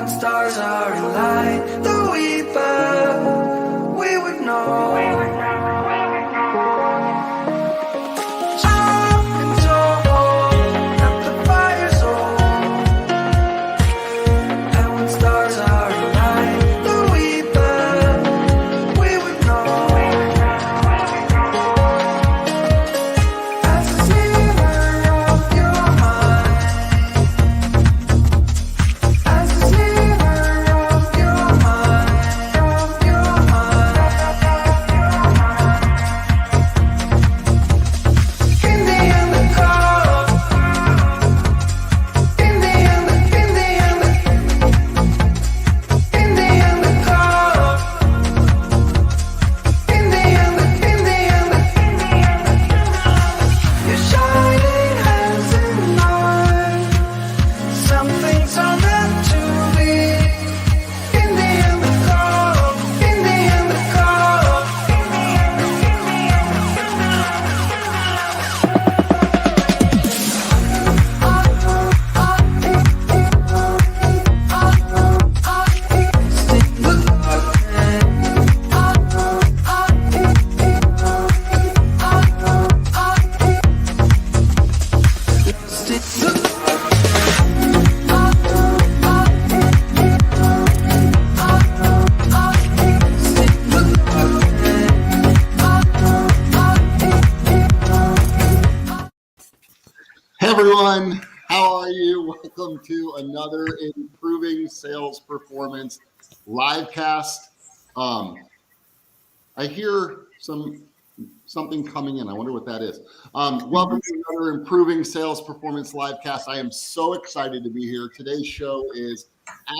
when stars are in light, though we would know. Everyone, how are you? Welcome to another Improving Sales Performance livecast. I hear something coming in. I wonder what that is. Welcome to another Improving Sales Performance livecast. I am so excited to be here. Today's show is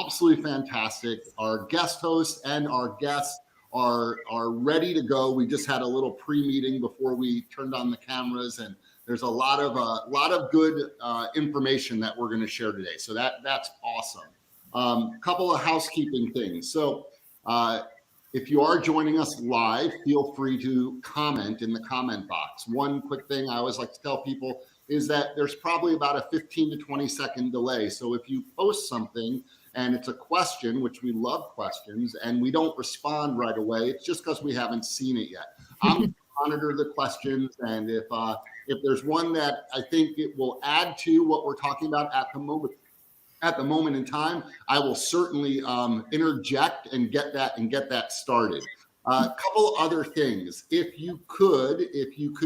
absolutely fantastic. Our guest hosts and our guests are ready to go. We just had a little pre-meeting before we turned on the cameras, and there's a lot of good information that we're going to share today. So that's awesome. Couple of housekeeping things. So if you are joining us live, feel free to comment in the comment box. One quick thing I always like to tell people is that there's probably about a 15 to 20 second delay. So if you post something and it's a question, which we love questions, and we don't respond right away, it's just because we haven't seen it yet. I'm going to monitor the questions, and if there's one that I think it will add to what we're talking about at the moment in time, I will certainly interject and get that started. A couple other things. If you could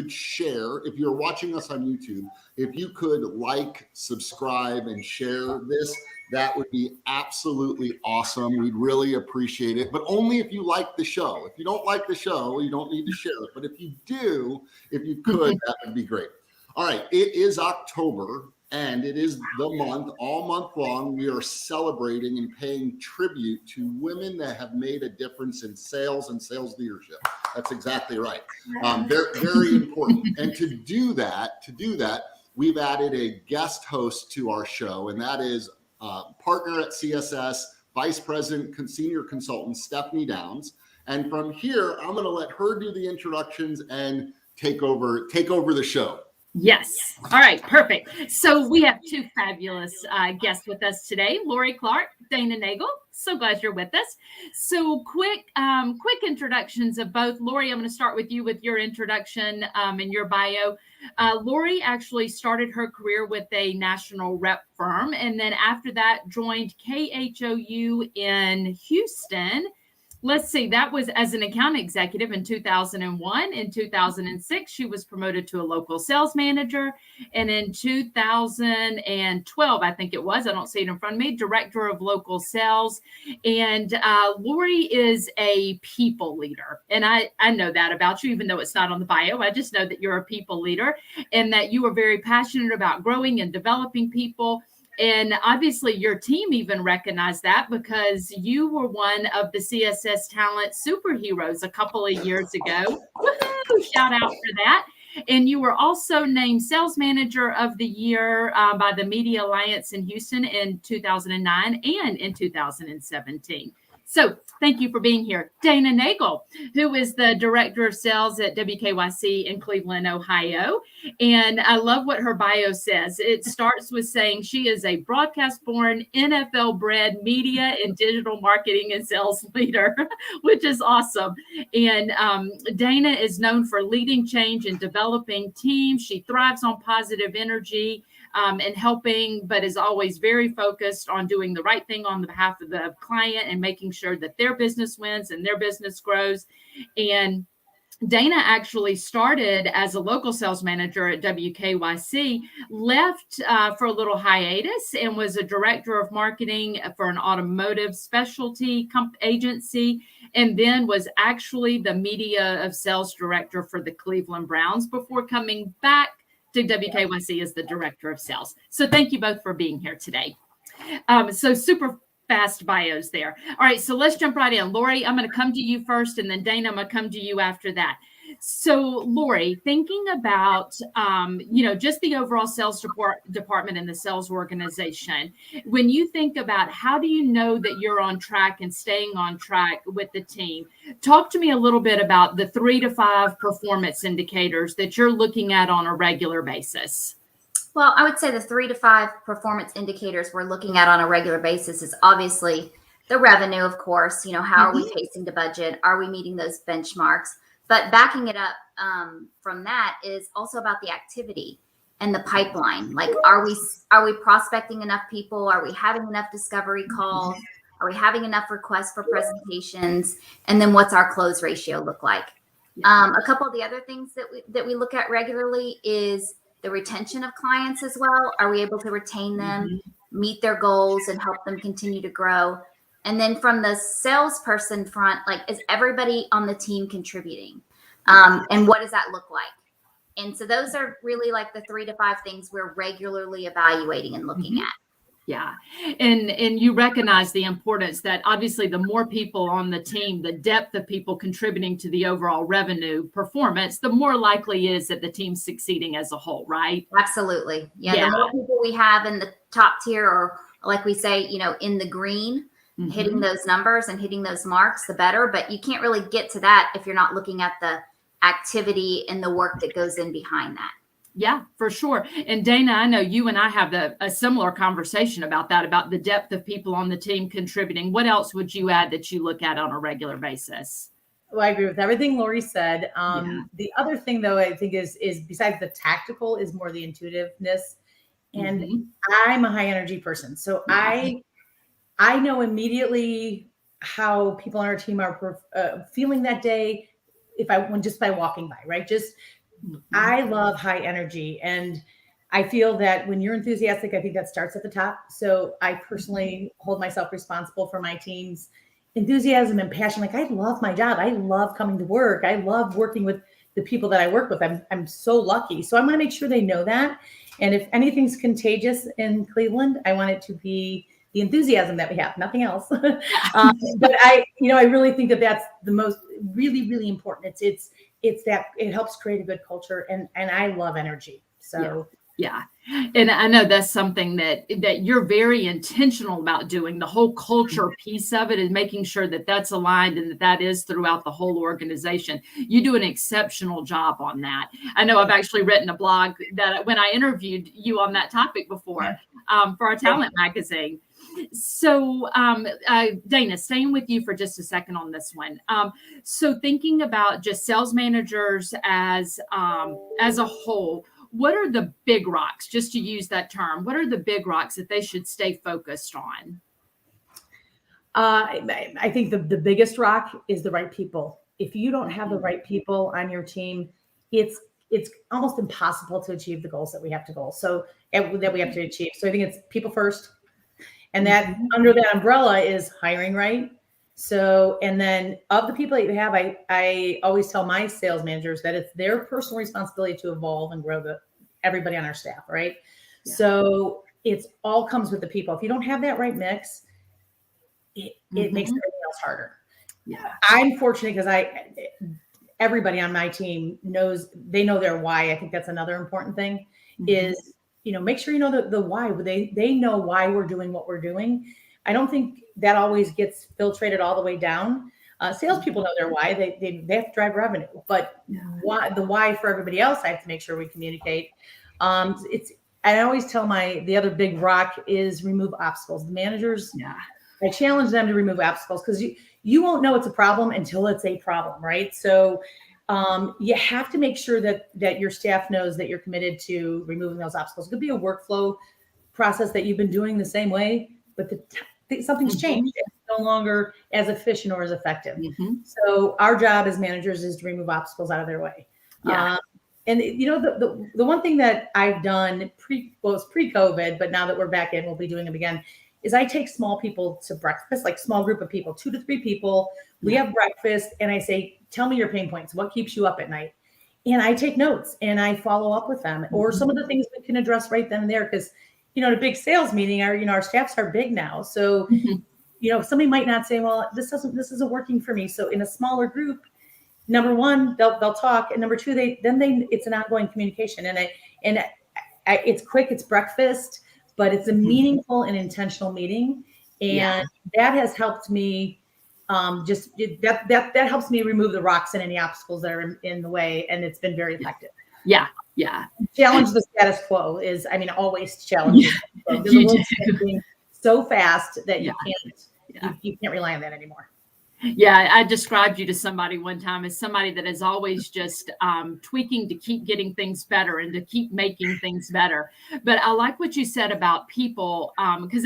share, if you're watching us on YouTube, if you could like, subscribe, and share this, that would be absolutely awesome. We'd really appreciate it, but only if you like the show. If you don't like the show, you don't need to share it. But if you do, if you could, that would be great. All right, it is October, and it is the month, all month long, we are celebrating and paying tribute to women that have made a difference in sales and sales leadership. That's exactly right. They're very important. And to do that, we've added a guest host to our show, and that is partner at CSS, Vice President, Senior Consultant, Stephanie Downs. And from here, I'm going to let her do the introductions and take over the show. Yes. All right. Perfect. So we have two fabulous guests with us today, Lori Clark, Dana Nagel. So glad you're with us. So quick introductions of both. Lori, I'm going to start with you with your introduction and your bio. Lori actually started her career with a national rep firm, and then after that joined KHOU in Houston. Let's see, that was as an account executive in 2001. In 2006, she was promoted to a local sales manager. And in 2012, I think it was, I don't see it in front of me, director of local sales. And Lori is a people leader. And I know that about you, even though it's not on the bio. I just know that you're a people leader and that you are very passionate about growing and developing people. And obviously your team even recognized that because you were one of the CSS Talent Superheroes a couple of years ago. Woohoo! Shout out for that. And you were also named Sales Manager of the Year by the Media Alliance in Houston in 2009 and in 2017. So thank you for being here. Dana Nagel, who is the Director of Sales at WKYC in Cleveland, Ohio. And I love what her bio says. It starts with saying she is a broadcast-born, NFL-bred media and digital marketing and sales leader, which is awesome. And Dana is known for leading change and developing teams. She thrives on positive energy and helping, but is always very focused on doing the right thing on the behalf of the client and making sure that their business wins and their business grows. And Dana actually started as a local sales manager at WKYC, left for a little hiatus, and was a director of marketing for an automotive specialty agency, and then was actually the media of sales director for the Cleveland Browns before coming back to WKYC as the director of sales. So thank you both for being here today. So super fast bios there. All right, so let's jump right in. Lori, I'm going to come to you first, and then Dana, I'm going to come to you after that. So Lori, thinking about, just the overall sales department and the sales organization, when you think about how do you know that you're on track and staying on track with the team, talk to me a little bit about the 3 to 5 performance indicators that you're looking at on a regular basis. Well, I would say the 3 to 5 performance indicators we're looking at on a regular basis is obviously the revenue, of course. How are we pacing to budget? Are we meeting those benchmarks? But backing it up from that is also about the activity and the pipeline. Like, are we prospecting enough people? Are we having enough discovery calls? Are we having enough requests for presentations? And then what's our close ratio look like? A couple of the other things that we look at regularly is the retention of clients as well. Are we able to retain them, meet their goals, and help them continue to grow? And then from the salesperson front, like, is everybody on the team contributing? And what does that look like? And so those are really like the 3 to 5 things we're regularly evaluating and looking at. Yeah. And you recognize the importance that obviously the more people on the team, the depth of people contributing to the overall revenue performance, the more likely it is that the team's succeeding as a whole, right? Absolutely. Yeah. The more people we have in the top tier, or like we say, in the green, hitting those numbers and hitting those marks, the better. But you can't really get to that if you're not looking at the activity and the work that goes in behind that. Yeah, for sure. And Dana, I know you and I have a similar conversation about that, about the depth of people on the team contributing. What else would you add that you look at on a regular basis? Well, I agree with everything Lori said. The other thing, though, I think is besides the tactical, is more the intuitiveness. And I'm a high energy person. So I know immediately how people on our team are feeling that day just by walking by, right? I love high energy, and I feel that when you're enthusiastic, I think that starts at the top. So I personally hold myself responsible for my team's enthusiasm and passion. Like, I love my job. I love coming to work. I love working with the people that I work with. I'm so lucky. So I want to make sure they know that. And if anything's contagious in Cleveland, I want it to be the enthusiasm that we have, nothing else. But I really think that that's the most really, really important. It's that it helps create a good culture, and I love energy. So yeah. And I know that's something that you're very intentional about doing. The whole culture piece of it is making sure that that's aligned and that is throughout the whole organization. You do an exceptional job on that. I know I've actually written a blog that when I interviewed you on that topic before for our talent magazine. So Dana, staying with you for just a second on this one. So thinking about just sales managers as a whole, what are the big rocks, just to use that term, what are the big rocks that they should stay focused on? I think the biggest rock is the right people. If you don't have the right people on your team, it's almost impossible to achieve the goals that we have to achieve. So I think it's people first. And that under that umbrella is hiring right. So, and then of the people that you have, I always tell my sales managers that it's their personal responsibility to evolve and grow everybody on our staff, right? Yeah. So it's all comes with the people. If you don't have that right mix, it makes everything else harder. Yeah, I'm fortunate because everybody on my team they know their why. I think that's another important thing is, make sure you know the why. They know why we're doing what we're doing. I don't think that always gets filtrated all the way down. Salespeople know their why. They have to drive revenue, but the why for everybody else, I have to make sure we communicate. I always tell the other big rock is remove obstacles. The managers, I challenge them to remove obstacles, because you won't know it's a problem until it's a problem, right? So you have to make sure that your staff knows that you're committed to removing those obstacles. It could be a workflow process that you've been doing the same way, but something's changed. It's no longer as efficient or as effective. So our job as managers is to remove obstacles out of their way. And the one thing that I've done pre-COVID, but now that we're back in, we'll be doing them again, is I take small people to breakfast, like small group of people, 2 to 3 people. We have breakfast, and I say, tell me your pain points. What keeps you up at night? And I take notes and I follow up with them, or some of the things we can address right then and there. Because, in a big sales meeting, our staffs are big now. So, somebody might not say, well, this isn't working for me. So in a smaller group, number one, they'll talk. And number two, it's an ongoing communication. And it's quick, it's breakfast, but it's a meaningful and intentional meeting. And that has helped me that helps me remove the rocks and any obstacles that are in the way. And it's been very effective. Challenge the status quo always challenge. The world's changing so fast that you can't rely on that anymore. Yeah, I described you to somebody one time as somebody that is always just tweaking to keep getting things better and to keep making things better. But I like what you said about people, because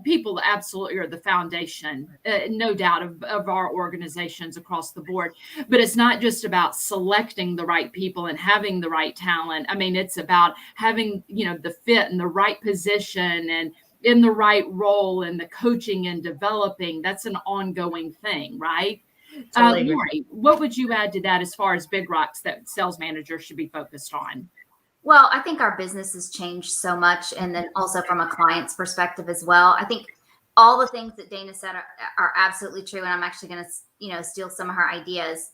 people absolutely are the foundation, no doubt, of our organizations across the board. But it's not just about selecting the right people and having the right talent. It's about having, the fit and the right position and in the right role, and the coaching and developing. That's an ongoing thing, right? Totally Lori, what would you add to that as far as big rocks that sales managers should be focused on? Well, I think our business has changed so much. And then also from a client's perspective as well. I think all the things that Dana said are absolutely true. And I'm actually going to, steal some of her ideas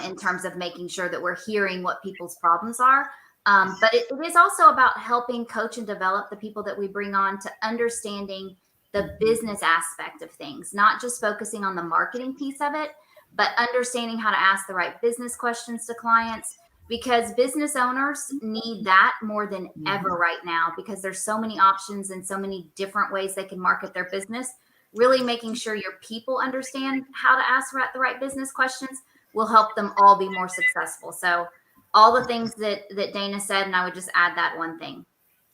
in terms of making sure that we're hearing what people's problems are. But it is also about helping coach and develop the people that we bring on to understanding the business aspect of things, not just focusing on the marketing piece of it, but understanding how to ask the right business questions to clients, because business owners need that more than ever right now, because there's so many options and so many different ways they can market their business. Really making sure your people understand how to ask the right business questions will help them all be more successful. So all the things that Dana said, and I would just add that one thing.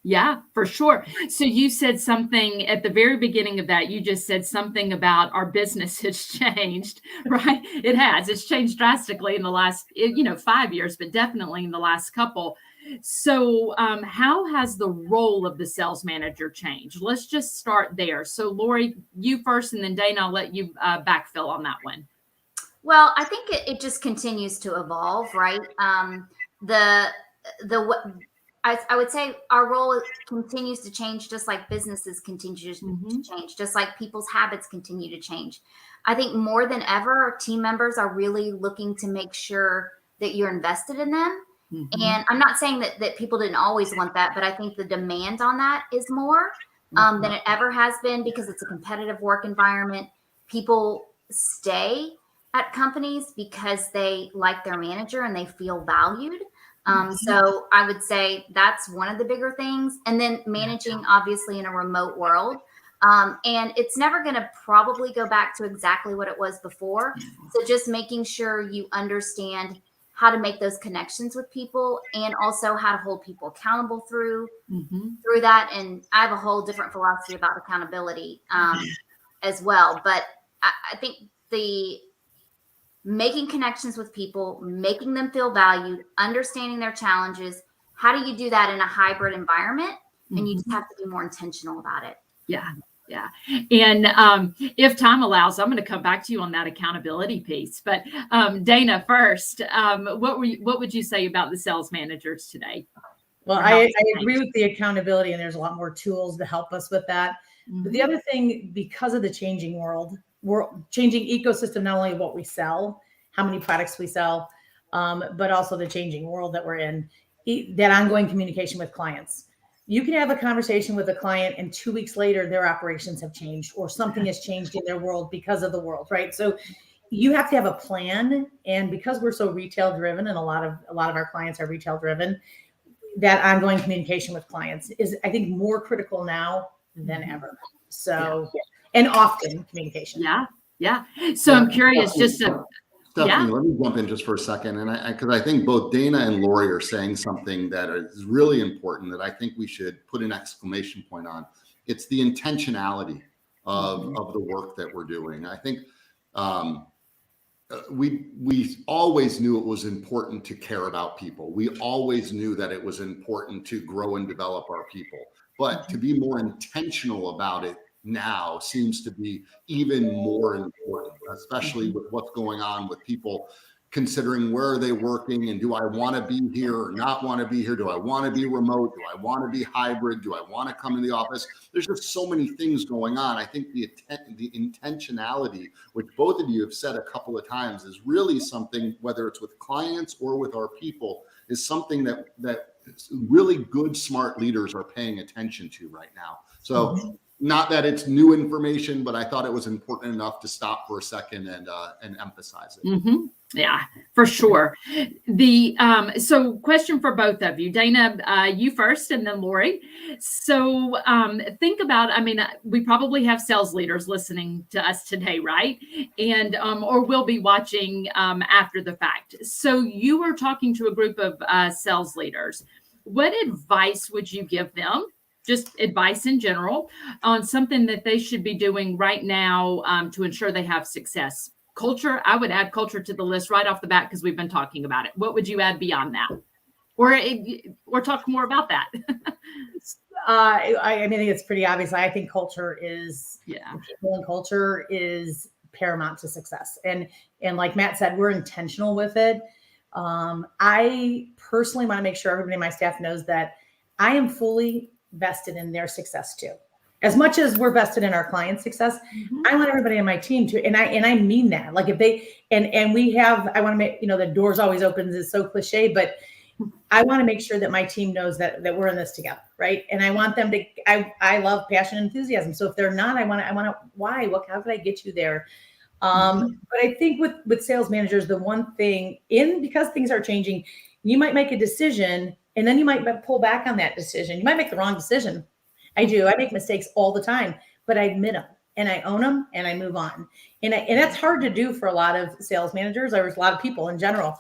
Yeah, for sure. So you said something at the very beginning of that. You just said something about our business has changed, right? It has. It's changed drastically in the last, 5 years, but definitely in the last couple. So how has the role of the sales manager changed? Let's just start there. So Lori, you first, and then Dana, I'll let you backfill on that one. Well, I think it just continues to evolve, right? I would say our role continues to change, just like businesses continue to change, just like people's habits continue to change. I think more than ever, team members are really looking to make sure that you're invested in them. And I'm not saying that people didn't always want that, but I think the demand on that is more than it ever has been, because it's a competitive work environment. People stay at companies because they like their manager and they feel valued. So I would say that's one of the bigger things. And then managing, obviously, in a remote world. And it's never going to probably go back to exactly what it was before. So just making sure you understand how to make those connections with people, and also how to hold people accountable through that. And I have a whole different philosophy about accountability as well. But I think the making connections with people, making them feel valued, understanding their challenges. How do you do that in a hybrid environment? And you just have to be more intentional about it. Yeah. And if time allows, I'm going to come back to you on that accountability piece. But Dana, first, what would you say about the sales managers today? Well, I agree with the accountability, and there's a lot more tools to help us with that. But the other thing, because of the changing world, we're changing ecosystem, not only what we sell, how many products we sell, but also the changing world that we're in, that ongoing communication with clients. You can have a conversation with a client and 2 weeks later, their operations have changed or something has changed in their world because of the world, right? So you have to have a plan. And because we're so retail driven and a lot of our clients are retail driven, that ongoing communication with clients is, I think, more critical now than ever. So, and often communication. Yeah. Yeah. So I'm curious, just to, Stephanie, let me jump in just for a second. And because I think both Dana and Lori are saying something that is really important that I think we should put an exclamation point on. It's the intentionality of the work that we're doing. I think we always knew it was important to care about people. We always knew that it was important to grow and develop our people. But to be more intentional about it now seems to be even more important, especially with what's going on with people considering where are they working and do I want to be here or not want to be here? Do I want to be remote? Do I want to be hybrid? Do I want to come in the office? There's just so many things going on. I think the intentionality, which both of you have said a couple of times, is really something, whether it's with clients or with our people, is something that really good, smart leaders are paying attention to right now. So not that it's new information, but I thought it was important enough to stop for a second and emphasize it. Yeah, for sure. So question for both of you, Dana, you first, and then Lori. So think about, I mean, we probably have sales leaders listening to us today, right? And, or will be watching after the fact. So you were talking to a group of sales leaders. What advice would you give them? Just advice in general on something that they should be doing right now to ensure they have success. Culture, I would add culture to the list right off the bat because we've been talking about it. What would you add beyond that? Or talk more about that? I mean, I think it's pretty obvious. I think culture is, people and culture is paramount to success. And like Matt said, we're intentional with it. I personally want to make sure everybody in my staff knows that I am fully vested in their success too. As much as we're vested in our clients' success, I want everybody on my team to, and I mean that. Like if they, and we have, I want to make, the doors always opens is so cliche, but I want to make sure that my team knows that we're in this together, right? And I want them to, I love passion and enthusiasm. So if they're not, I want to, why? How could I get you there? But I think with sales managers, the one thing because things are changing, you might make a decision and then you might pull back on that decision. You might make the wrong decision. I do. I make mistakes all the time, but I admit them and I own them and I move on. And that's hard to do for a lot of sales managers or a lot of people in general.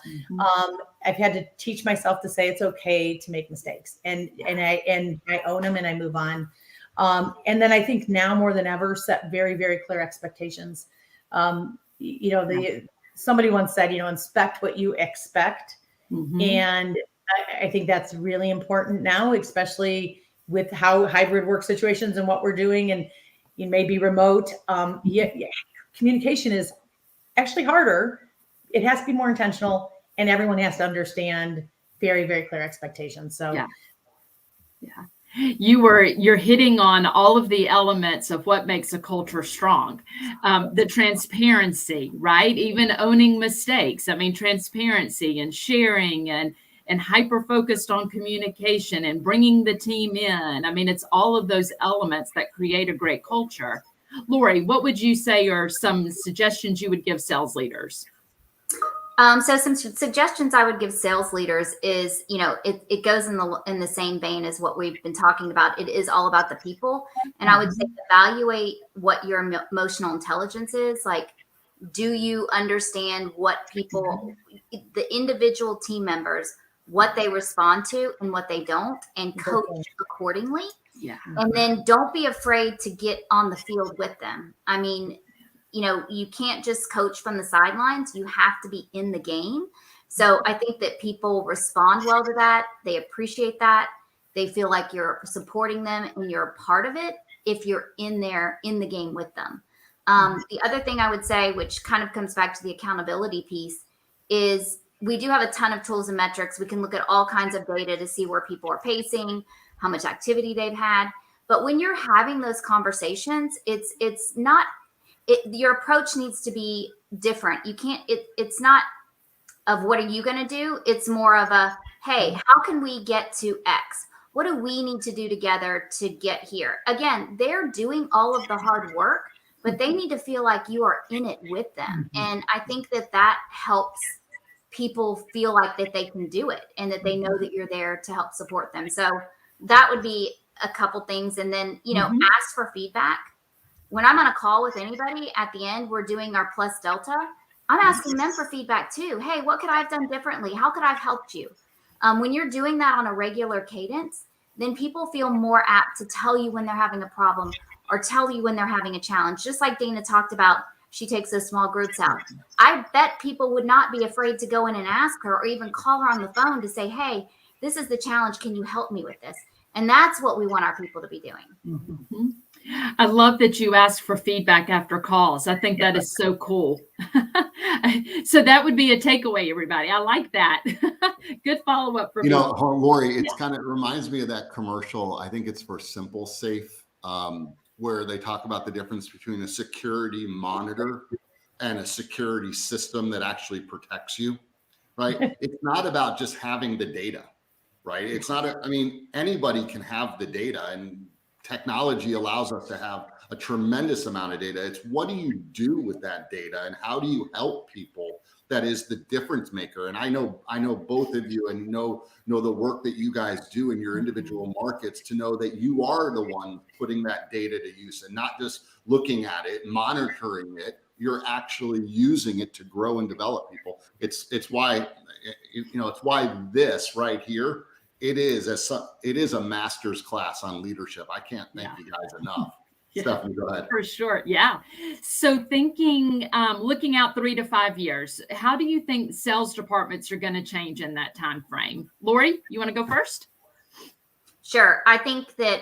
I've had to teach myself to say it's okay to make mistakes and I own them and I move on. And then I think now more than ever, set very, very clear expectations. Somebody once said, inspect what you expect. And I think that's really important now, especially with how hybrid work situations and what we're doing, and you may be remote. Communication is actually harder. It has to be more intentional, and everyone has to understand very, very clear expectations. So, you're hitting on all of the elements of what makes a culture strong. The transparency, right? Even owning mistakes. I mean, transparency and sharing and hyper-focused on communication and bringing the team in. I mean, it's all of those elements that create a great culture. Lori, what would you say are some suggestions you would give sales leaders? So some suggestions I would give sales leaders is, it goes in the same vein as what we've been talking about. It is all about the people. And I would say evaluate what your emotional intelligence is. Like, do you understand what people, the individual team members, what they respond to and what they don't, and coach accordingly. And then don't be afraid to get on the field with them. I mean, you can't just coach from the sidelines. You have to be in the game. So I think that people respond well to that. They appreciate that. They feel like you're supporting them and you're a part of it if you're in the game with them. The other thing I would say, which kind of comes back to the accountability piece, is we do have a ton of tools and metrics. We can look at all kinds of data to see where people are pacing, how much activity they've had. But when you're having those conversations, it's not, your approach needs to be different. You can't, it's not of what are you going to do? It's more of a, hey, how can we get to X? what do we need to do together to get here? Again, they're doing all of the hard work, but they need to feel like you are in it with them. And I think that helps people feel like that they can do it and that they know that you're there to help support them. So that would be a couple things. And then, ask for feedback. When I'm on a call with anybody at the end, we're doing our plus delta. I'm asking them for feedback too. Hey, what could I have done differently? How could I have helped you? When you're doing that on a regular cadence, then people feel more apt to tell you when they're having a problem or tell you when they're having a challenge. Just like Dana talked about, she takes those small groups out. I bet people would not be afraid to go in and ask her or even call her on the phone to say, hey, this is the challenge. Can you help me with this? And that's what we want our people to be doing. Mm-hmm. I love that you ask for feedback after calls. I think that is so cool. So that would be a takeaway, everybody. I like that. Good follow-up for Lori, it's kind of reminds me of that commercial. I think it's for Simple Safe, where they talk about the difference between a security monitor and a security system that actually protects you, right? It's not about just having the data, right? It's not, anybody can have the data, and technology allows us to have a tremendous amount of data. It's what do you do with that data and how do you help people? That is the difference maker. And I know both of you and know the work that you guys do in your individual markets to know that you are the one putting that data to use and not just looking at it, monitoring it. You're actually using it to grow and develop people. It's why, it's why this right here, it is a master's class on leadership. I can't thank you guys enough. Yeah, Stephanie, go ahead. For sure. Yeah. So thinking, looking out 3 to 5 years, how do you think sales departments are going to change in that time frame? Lori, you want to go first? Sure. I think that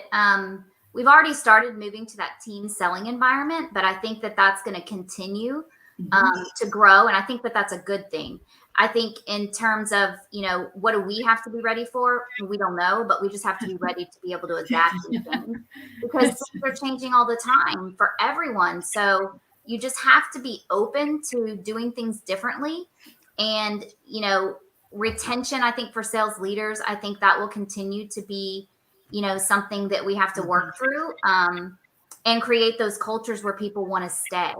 we've already started moving to that team selling environment, but I think that that's going to continue to grow. And I think that that's a good thing. I think in terms of, what do we have to be ready for? We don't know, but we just have to be ready to be able to adapt to things because things are changing all the time for everyone. So you just have to be open to doing things differently. And, retention, I think for sales leaders, I think that will continue to be, something that we have to work through and create those cultures where people want to stay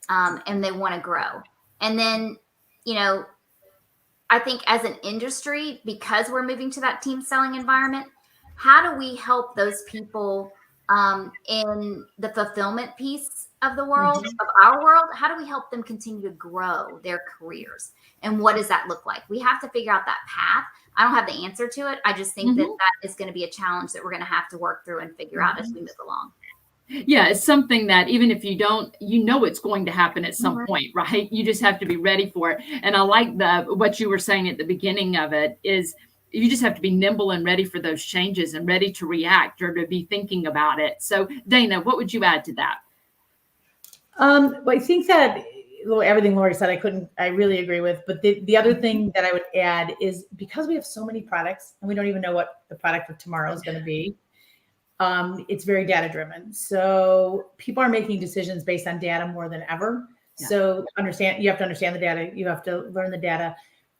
and they want to grow. And then, I think as an industry, because we're moving to that team selling environment, how do we help those people in the fulfillment piece of the world, of our world? How do we help them continue to grow their careers? And what does that look like? We have to figure out that path. I don't have the answer to it. I just think that is going to be a challenge that we're going to have to work through and figure out as we move along. Yeah, it's something that even if you don't, it's going to happen at some point, right? You just have to be ready for it. And I like what you were saying at the beginning of it is you just have to be nimble and ready for those changes and ready to react or to be thinking about it. So Dana, what would you add to that? Well, I think that everything Lori said, I really agree with. But the other thing that I would add is because we have so many products and we don't even know what the product of tomorrow is going to be. It's very data driven. So people are making decisions based on data more than ever. Yeah. So you have to understand the data. You have to learn the data.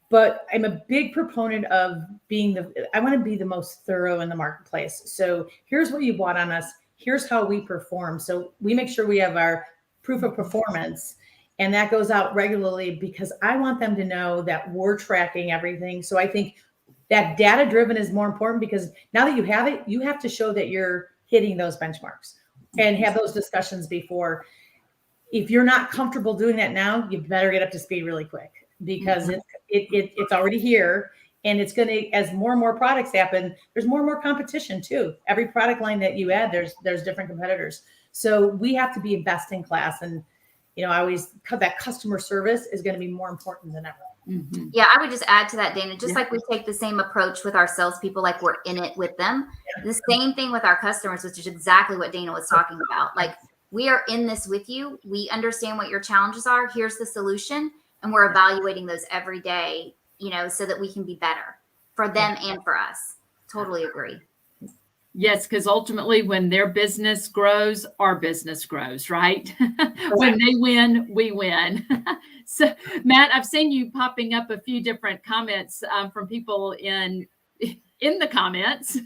But I'm a big proponent of I want to be the most thorough in the marketplace. So here's what you bought on us. Here's how we perform. So we make sure we have our proof of performance and that goes out regularly because I want them to know that we're tracking everything. So I think that data driven is more important because now that you have it, you have to show that you're hitting those benchmarks and have those discussions before. If you're not comfortable doing that now, you better get up to speed really quick because it's already here and it's going to, as more and more products happen, there's more and more competition too. Every product line that you add, there's different competitors. So we have to be best in class. And, I always that customer service is going to be more important than ever. Mm-hmm. Yeah, I would just add to that, Dana, just like we take the same approach with our salespeople, like we're in it with them. Yeah. The same thing with our customers, which is exactly what Dana was talking about. Like we are in this with you. We understand what your challenges are. Here's the solution. And we're evaluating those every day, so that we can be better for them and for us. Totally agree. Yes, because ultimately when their business grows, our business grows, right? When they win, we win. So, Matt, I've seen you popping up a few different comments from people in in the comments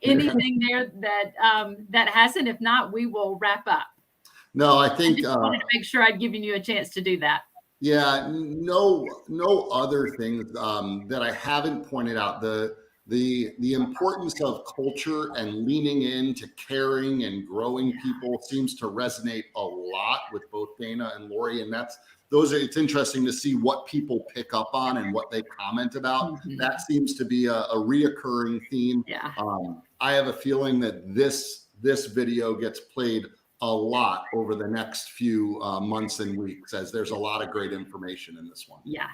anything there that hasn't. If not, we will wrap up. No, I think I just wanted to make sure I'd given you a chance to do that. Yeah, no other things that I haven't pointed out. The importance of culture and leaning into caring and growing people seems to resonate a lot with both Dana and Lori, and it's interesting to see what people pick up on and what they comment about. That seems to be a reoccurring theme. Yeah. I have a feeling that this video gets played a lot over the next few months and weeks, as there's a lot of great information in this one. Yeah.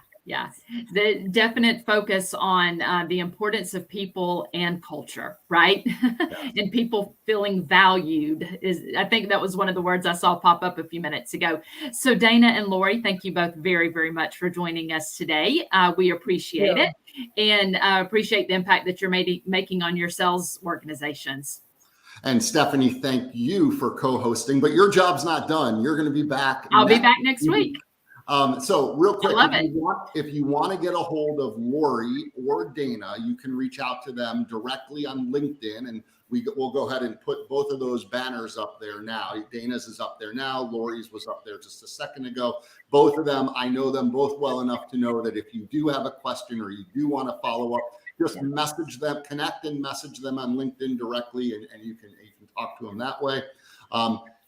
The definite focus on the importance of people and culture, right? Yeah. And people feeling valued I think that was one of the words I saw pop up a few minutes ago. So Dana and Lori, thank you both very, very much for joining us today. We appreciate it, and appreciate the impact that you're making on your sales organizations. And Stephanie, thank you for co-hosting, but your job's not done. You're going to be back. I'll be back next week. So real quick, I love if you want to get a hold of Lori or Dana, you can reach out to them directly on LinkedIn, and we'll go ahead and put both of those banners up there now. Dana's is up there now. Lori's was up there just a second ago. Both of them, I know them both well enough to know that if you do have a question or you do want to follow up, just message them, connect and message them on LinkedIn directly, and you can talk to them that way.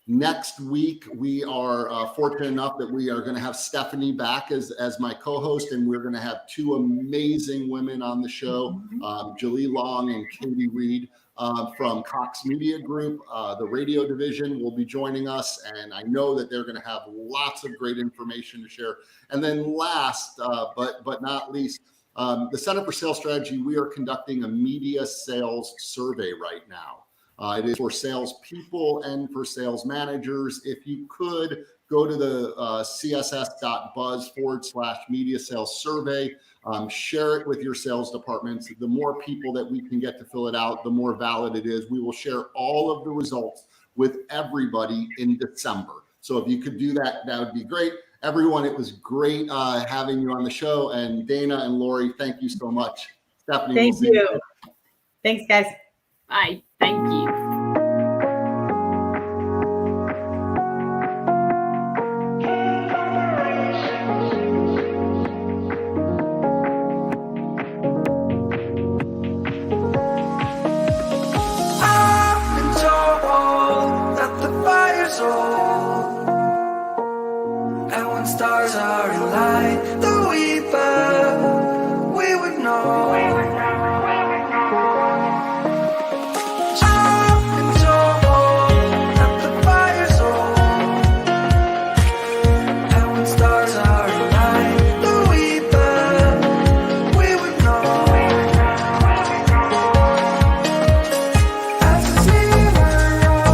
Next week, we are fortunate enough that we are going to have Stephanie back as my co-host, and we're going to have two amazing women on the show, Julie Long and Katie Reed from Cox Media Group. The radio division will be joining us, and I know that they're going to have lots of great information to share. And then last, but not least, the Center for Sales Strategy, we are conducting a media sales survey right now. It is for salespeople and for sales managers. If you could go to the css.buzz/media sales survey, share it with your sales departments. The more people that we can get to fill it out, the more valid it is. We will share all of the results with everybody in December. So if you could do that, that would be great. Everyone, it was great having you on the show. And Dana and Lori, thank you so much. Stephanie, thank you. Thanks, guys. Bye. Thank you. I've been told that the fire's old, and when stars are in light,